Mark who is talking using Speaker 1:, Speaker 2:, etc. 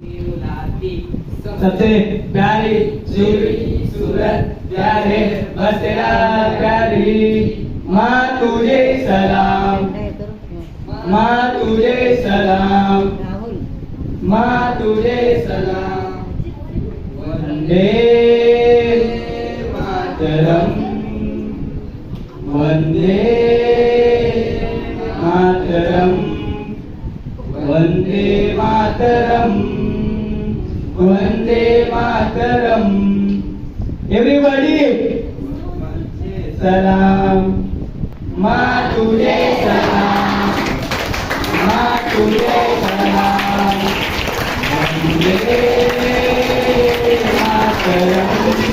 Speaker 1: सबसे प्यारी सूरी सूरत प्यारे बसेरा प्यारी माँ तुझे सलाम, माँ तुझे सलाम, माँ तुझे सलाम। वंदे मातरम, वंदे मातरम, वंदे मातरम, वंदे मातरम। एवरीबॉडी सलाम, माँ तुझे सलाम, माँ तुझे सलाम, वंदे मातरम।